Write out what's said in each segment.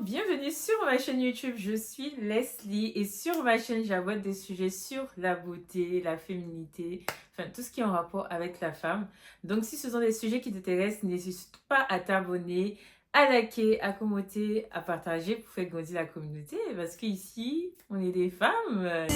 bienvenue sur ma chaîne YouTube, je suis Leslie et sur ma chaîne j'aborde des sujets sur la beauté, la féminité, enfin tout ce qui est en rapport avec la femme. Donc si ce sont des sujets qui t'intéressent, n'hésite pas à t'abonner, à liker, à commenter, à partager pour faire grandir la communauté parce qu'ici on est des femmes.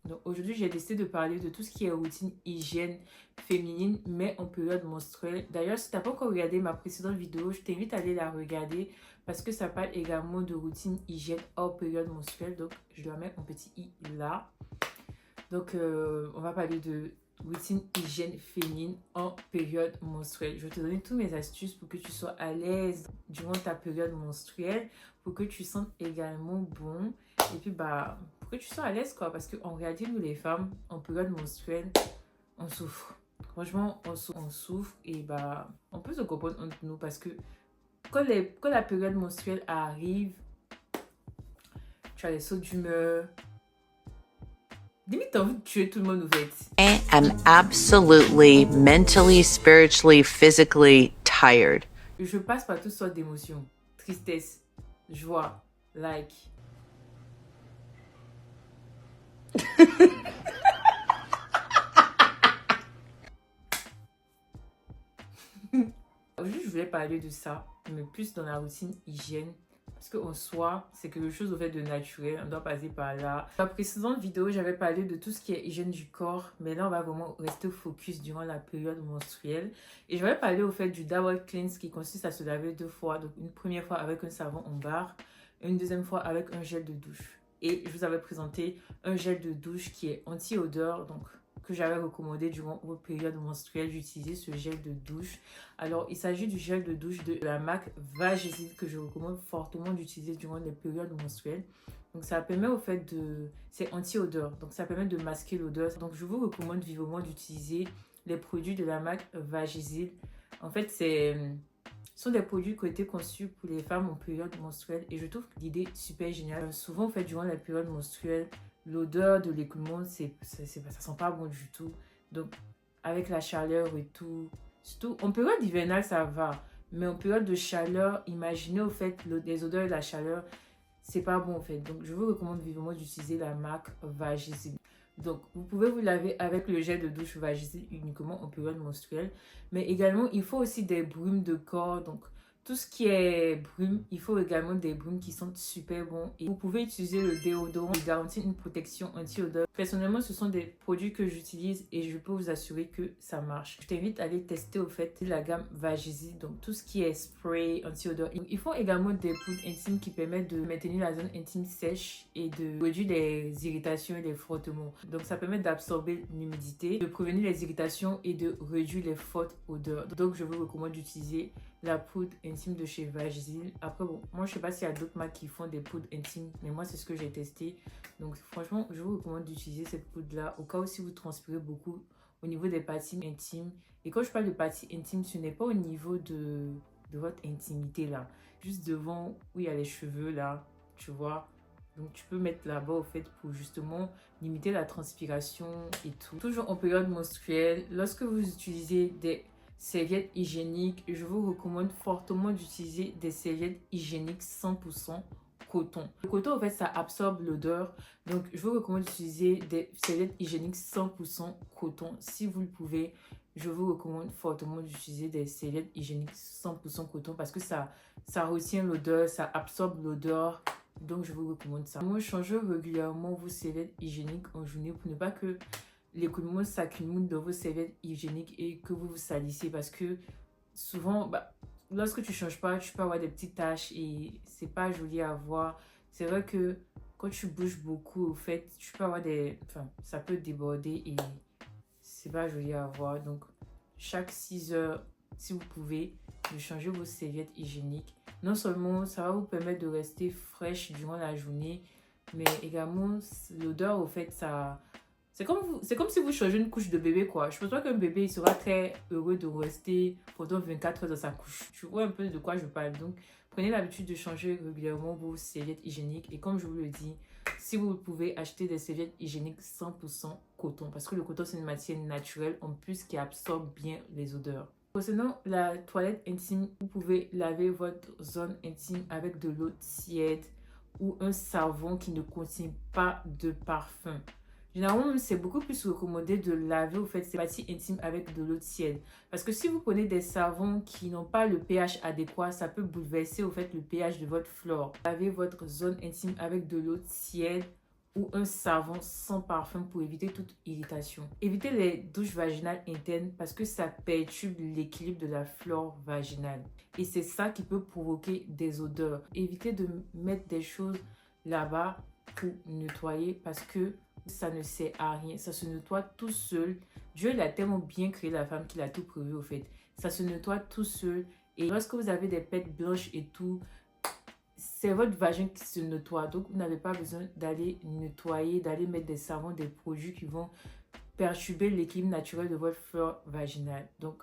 Donc aujourd'hui, j'ai décidé de parler de tout ce qui est routine hygiène féminine, mais en période menstruelle. D'ailleurs, si tu n'as pas encore regardé ma précédente vidéo, je t'invite à aller la regarder parce que ça parle également de routine hygiène hors période menstruelle. Donc, je dois mettre un petit i là. Donc, on va parler de routine hygiène féminine en période menstruelle. Je vais te donner toutes mes astuces pour que tu sois à l'aise durant ta période menstruelle, pour que tu sentes également bon. Et puis, pour que tu sois à l'aise, quoi. Parce qu'en réalité, nous, les femmes, en période menstruelle, on souffre. Franchement, on souffre et on peut se comprendre entre nous parce que quand la période menstruelle arrive, tu as les sauts d'humeur. Limite, t'as envie de tuer tout le monde, en fait. I am absolutely mentally, spiritually, physically tired. Je passe par toutes sortes d'émotions. Tristesse, joie, like. Aujourd'hui, je voulais parler de ça, mais plus dans la routine hygiène. Parce qu'en soi, c'est quelque chose au fait de naturel, on doit passer par là. Dans la précédente vidéo, j'avais parlé de tout ce qui est hygiène du corps, mais là, on va vraiment rester focus durant la période menstruelle. Et j'avais parlé au fait du Double Cleanse qui consiste à se laver 2 fois. Donc, une première fois avec un savon en barre, une deuxième fois avec un gel de douche. Et je vous avais présenté un gel de douche qui est anti-odeur, donc que j'avais recommandé durant vos périodes menstruelles d'utiliser ce gel de douche. Alors, il s'agit du gel de douche de la marque Vagisil que je recommande fortement d'utiliser durant les périodes menstruelles. Donc, ça permet au fait de... C'est anti-odeur, donc ça permet de masquer l'odeur. Donc, je vous recommande vivement d'utiliser les produits de la marque Vagisil. En fait, ce sont des produits qui ont été conçus pour les femmes en période menstruelle et je trouve l'idée super géniale. Souvent, en fait, durant la période menstruelle, l'odeur de l'écoulement, ça sent pas bon du tout. Donc, avec la chaleur et tout, surtout en période hivernale, ça va. Mais en période de chaleur, imaginez au fait les odeurs et la chaleur, c'est pas bon en fait. Donc, je vous recommande vivement d'utiliser la marque Vagisil. Donc, vous pouvez vous laver avec le gel de douche Vagisil uniquement en période menstruelle. Mais également, il faut aussi des brûmes de corps. Donc, tout ce qui est brume, il faut également des brumes qui sont super bons. Et vous pouvez utiliser le déodorant qui garantit une protection anti-odeur. Personnellement, ce sont des produits que j'utilise et je peux vous assurer que ça marche. Je t'invite à aller tester au fait la gamme Vagisil. Donc, tout ce qui est spray anti-odeur. Ils font également des poudres intimes qui permettent de maintenir la zone intime sèche et de réduire les irritations et les frottements. Donc, ça permet d'absorber l'humidité, de prévenir les irritations et de réduire les fortes odeurs. Donc, je vous recommande d'utiliser la poudre intime de chez Vagisil. Après, bon, moi, je sais pas s'il y a d'autres marques qui font des poudres intimes, mais moi, c'est ce que j'ai testé. Donc, franchement, je vous recommande d'utiliser cette poudre-là au cas où si vous transpirez beaucoup au niveau des parties intimes. Et quand je parle de parties intimes, ce n'est pas au niveau de votre intimité, là. Juste devant où il y a les cheveux, là, tu vois. Donc, tu peux mettre là-bas, au fait, pour justement limiter la transpiration et tout. Toujours en période menstruelle, lorsque vous utilisez des serviettes hygiéniques, je vous recommande fortement d'utiliser des serviettes hygiéniques 100% coton. Le coton, en fait, ça absorbe l'odeur. Donc, je vous recommande d'utiliser des serviettes hygiéniques 100% coton. Si vous le pouvez, je vous recommande fortement d'utiliser des serviettes hygiéniques 100% coton parce que ça retient l'odeur, ça absorbe l'odeur. Donc, je vous recommande ça. Moi, changez régulièrement vos serviettes hygiéniques en journée pour ne pas que l'écoulement s'accumule dans vos serviettes hygiéniques et que vous vous salissez parce que souvent, lorsque tu ne changes pas, tu peux avoir des petites taches et c'est pas joli à voir. C'est vrai que quand tu bouges beaucoup, au fait, tu peux avoir ça peut déborder et c'est pas joli à voir. Donc, chaque 6 heures, si vous pouvez, de changer vos serviettes hygiéniques. Non seulement ça va vous permettre de rester fraîche durant la journée, mais également l'odeur, au fait, ça... C'est comme si vous changez une couche de bébé, quoi. Je pense pas qu'un bébé il sera très heureux de rester pendant 24 heures dans sa couche. Tu vois un peu de quoi je parle. Donc, prenez l'habitude de changer régulièrement vos serviettes hygiéniques. Et comme je vous le dis, si vous pouvez acheter des serviettes hygiéniques 100% coton. Parce que le coton, c'est une matière naturelle en plus qui absorbe bien les odeurs. Concernant la toilette intime, vous pouvez laver votre zone intime avec de l'eau tiède ou un savon qui ne contient pas de parfum. Généralement, c'est beaucoup plus recommandé de laver au fait ces parties intimes avec de l'eau tiède. Parce que si vous prenez des savons qui n'ont pas le pH adéquat, ça peut bouleverser au fait le pH de votre flore. Lavez votre zone intime avec de l'eau tiède ou un savon sans parfum pour éviter toute irritation. Évitez les douches vaginales internes parce que ça perturbe l'équilibre de la flore vaginale. Et c'est ça qui peut provoquer des odeurs. Évitez de mettre des choses là-bas pour nettoyer parce que ça ne sert à rien. Ça se nettoie tout seul. Dieu, il a tellement bien créé la femme qu'il a tout prévu au fait. Ça se nettoie tout seul. Et lorsque vous avez des pètes blanches et tout, c'est votre vagin qui se nettoie. Donc, vous n'avez pas besoin d'aller nettoyer, d'aller mettre des savons, des produits qui vont perturber l'équilibre naturel de votre flore vaginale. Donc,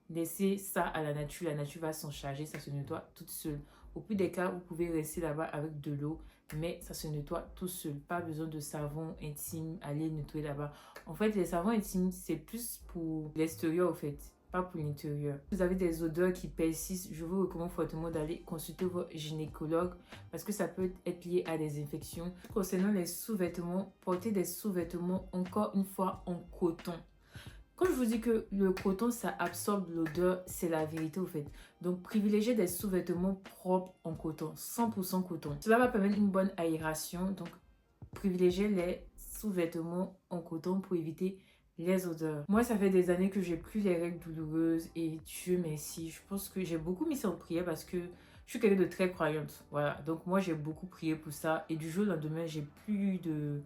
laissez ça à la nature. La nature va s'en charger. Ça se nettoie toute seule. Au plus des cas, vous pouvez rester là-bas avec de l'eau, mais ça se nettoie tout seul. Pas besoin de savon intime, aller nettoyer là-bas. En fait, les savons intimes, c'est plus pour l'extérieur, au fait, pas pour l'intérieur. Si vous avez des odeurs qui persistent, je vous recommande fortement d'aller consulter votre gynécologue parce que ça peut être lié à des infections. Concernant les sous-vêtements, portez des sous-vêtements encore une fois en coton. Quand je vous dis que le coton, ça absorbe l'odeur, c'est la vérité au fait. Donc, privilégiez des sous-vêtements propres en coton, 100% coton. Cela va permettre une bonne aération. Donc, privilégiez les sous-vêtements en coton pour éviter les odeurs. Moi, ça fait des années que j'ai plus les règles douloureuses et Dieu merci. Je pense que j'ai beaucoup mis ça en prière parce que je suis quelqu'un de très croyante. Voilà. Donc, moi, j'ai beaucoup prié pour ça et du jour au lendemain, j'ai plus de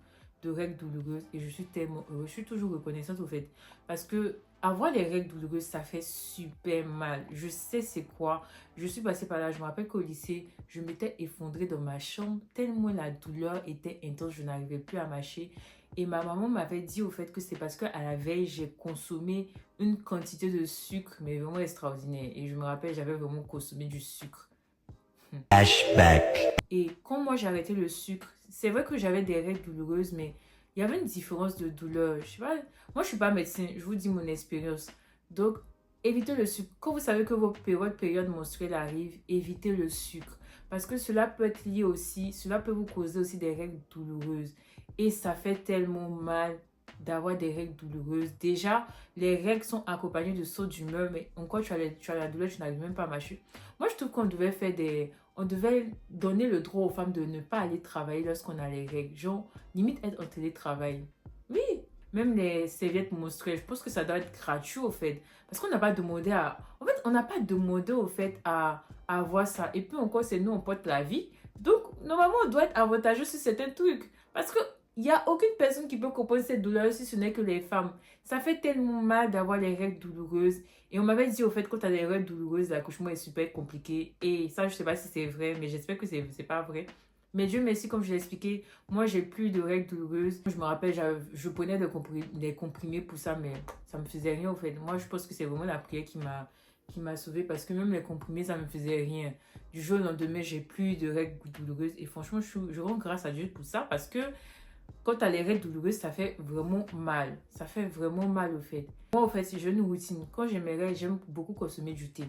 règles douloureuses et je suis tellement heureuse. Je suis toujours reconnaissante au fait parce que avoir les règles douloureuses, ça fait super mal. Je sais c'est quoi. Je suis passée par là. Je me rappelle qu'au lycée, je m'étais effondrée dans ma chambre tellement la douleur était intense. Je n'arrivais plus à marcher. Et ma maman m'avait dit au fait que c'est parce qu'à la veille, j'ai consommé une quantité de sucre, mais vraiment extraordinaire. Et je me rappelle, j'avais vraiment consommé du sucre. Flashback. Et quand moi j'ai arrêté le sucre, c'est vrai que j'avais des règles douloureuses, mais il y avait une différence de douleur. Je sais pas, moi je suis pas médecin, je vous dis mon expérience. Donc, évitez le sucre. Quand vous savez que votre période menstruelle arrive, évitez le sucre. Parce que cela peut être lié aussi, cela peut vous causer aussi des règles douloureuses. Et ça fait tellement mal d'avoir des règles douloureuses. Déjà, les règles sont accompagnées de sauts d'humeur, mais encore tu as la douleur, tu n'arrives même pas à marcher. Moi, je trouve qu'on devait faire on devait donner le droit aux femmes de ne pas aller travailler lorsqu'on a les règles. Genre, limite être en télétravail. Oui, même les serviettes menstruelles, je pense que ça doit être gratuit au fait. Parce qu'on n'a pas demandé à... En fait, on n'a pas demandé au fait à avoir ça. Et puis encore, c'est nous, on porte la vie. Donc, normalement, on doit être avantageux sur certains trucs. Parce que il n'y a aucune personne qui peut comprendre cette douleur si ce n'est que les femmes. Ça fait tellement mal d'avoir les règles douloureuses. Et on m'avait dit au fait quand tu as des règles douloureuses, l'accouchement est super compliqué. Et ça, je ne sais pas si c'est vrai, mais j'espère que c'est pas vrai. Mais Dieu merci, comme je l'ai expliqué, moi j'ai plus de règles douloureuses. Je me rappelle, je prenais des comprimés pour ça, mais ça me faisait rien au fait. Moi je pense que c'est vraiment la prière qui m'a sauvée parce que même les comprimés ça me faisait rien. Du jour au lendemain, j'ai plus de règles douloureuses. Et franchement, je rends grâce à Dieu pour ça parce que quand tu as les règles douloureuses, ça fait vraiment mal. Ça fait vraiment mal au fait. Moi, au fait, si j'ai une routine, quand j'ai mes règles, j'aime beaucoup consommer du thé.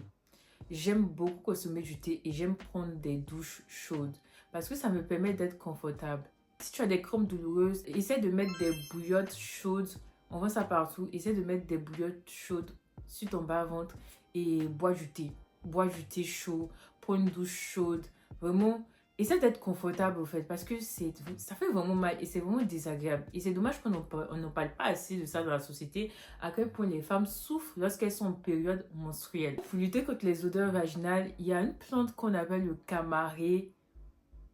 J'aime beaucoup consommer du thé et j'aime prendre des douches chaudes parce que ça me permet d'être confortable. Si tu as des crampes douloureuses, essaie de mettre des bouillottes chaudes. On voit ça partout. Essaie de mettre des bouillottes chaudes sur ton bas-ventre et bois du thé. Bois du thé chaud, prends une douche chaude. Vraiment, essaie d'être confortable au fait parce que ça fait vraiment mal et c'est vraiment désagréable. Et c'est dommage qu'on n'en parle pas assez de ça dans la société, à quel point les femmes souffrent lorsqu'elles sont en période menstruelle. Pour lutter contre les odeurs vaginales, il y a une plante qu'on appelle le camaré.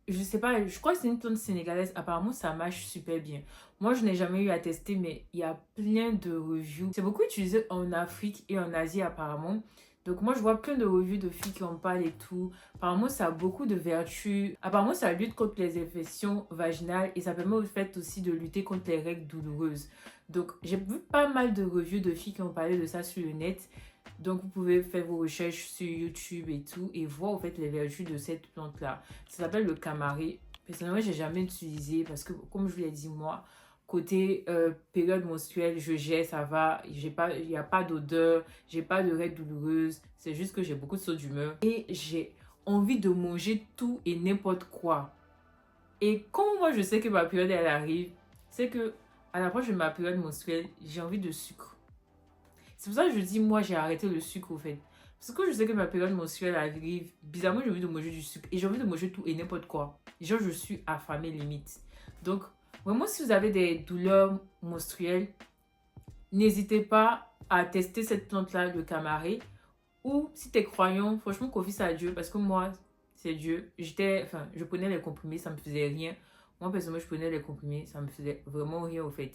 Je sais pas, je crois que c'est une plante sénégalaise. Apparemment, ça marche super bien. Moi, je n'ai jamais eu à tester, mais il y a plein de reviews. C'est beaucoup utilisé en Afrique et en Asie apparemment. Donc moi, je vois plein de reviews de filles qui en parlent et tout. Apparemment, ça a beaucoup de vertus. Apparemment, ça lutte contre les infections vaginales et ça permet au fait aussi de lutter contre les règles douloureuses. Donc, j'ai vu pas mal de reviews de filles qui ont parlé de ça sur le net. Donc, vous pouvez faire vos recherches sur YouTube et tout et voir au fait les vertus de cette plante-là. Ça s'appelle le camaré. Personnellement, j'ai jamais utilisé parce que, comme je vous l'ai dit, moi, côté période menstruelle, je gère, ça va, il n'y a pas d'odeur, j'ai pas de règles douloureuses, c'est juste que j'ai beaucoup de sauts d'humeur et j'ai envie de manger tout et n'importe quoi. Et comme moi je sais que ma période elle arrive, c'est que à l'approche de ma période menstruelle, j'ai envie de sucre. C'est pour ça que je dis moi j'ai arrêté le sucre au fait. Parce que je sais que ma période menstruelle arrive, bizarrement j'ai envie de manger du sucre et j'ai envie de manger tout et n'importe quoi. Genre je suis affamée limite. Donc vraiment si vous avez des douleurs menstruelles, n'hésitez pas à tester cette plante-là, le camaré. Ou si tu es croyant, franchement confie ça à Dieu parce que moi c'est Dieu. Je prenais les comprimés, ça me faisait rien. Moi personnellement je prenais les comprimés, ça me faisait vraiment rien au fait.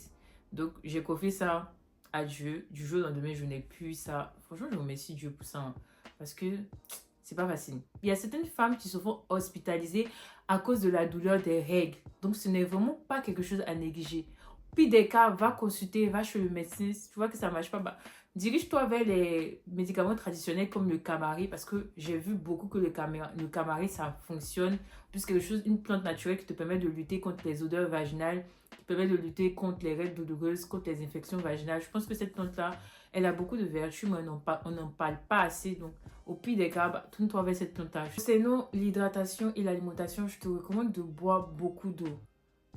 Donc j'ai confié ça à Dieu. Du jour au lendemain, je n'ai plus ça. Franchement, je remercie Dieu pour ça. Hein, parce que c'est pas facile. Il y a certaines femmes qui se font hospitaliser à cause de la douleur des règles. Donc, ce n'est vraiment pas quelque chose à négliger. Puis des cas, va consulter, va chez le médecin. Si tu vois que ça ne marche pas, bah, dirige-toi vers les médicaments traditionnels comme le camari. Parce que j'ai vu beaucoup que le camari, ça fonctionne. Plus quelque chose, une plante naturelle qui te permet de lutter contre les odeurs vaginales, qui permet de lutter contre les règles douloureuses, contre les infections vaginales. Je pense que cette plante-là, elle a beaucoup de vertus, mais on n'en parle pas assez. Donc, au pire des cas, bah, tourne-toi vers cette plante-là. Concernant l'hydratation et l'alimentation, je te recommande de boire beaucoup d'eau.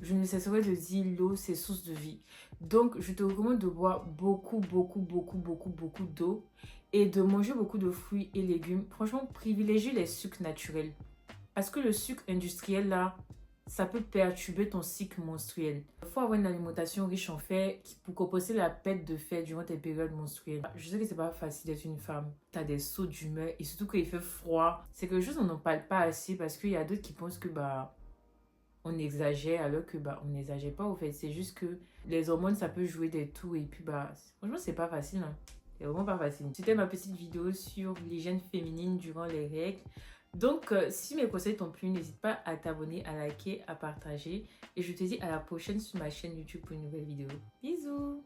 Je ne cesserai de dire l'eau, c'est source de vie. Donc, je te recommande de boire beaucoup d'eau et de manger beaucoup de fruits et légumes. Franchement, privilégie les sucres naturels. Parce que le sucre industriel, là, ça peut perturber ton cycle menstruel. Il faut avoir une alimentation riche en fer pour compenser la perte de fer durant tes périodes menstruelles. Je sais que c'est pas facile d'être une femme. Tu as des sauts d'humeur et surtout quand il fait froid. C'est quelque chose on n'en parle pas assez parce qu'il y a d'autres qui pensent que on exagère alors que on n'exagère pas au fait. C'est juste que les hormones ça peut jouer des tours et puis franchement c'est pas facile. Hein. C'est vraiment pas facile. C'était ma petite vidéo sur l'hygiène féminine durant les règles. Donc, si mes conseils t'ont plu, n'hésite pas à t'abonner, à liker, à partager. Et je te dis à la prochaine sur ma chaîne YouTube pour une nouvelle vidéo. Bisous!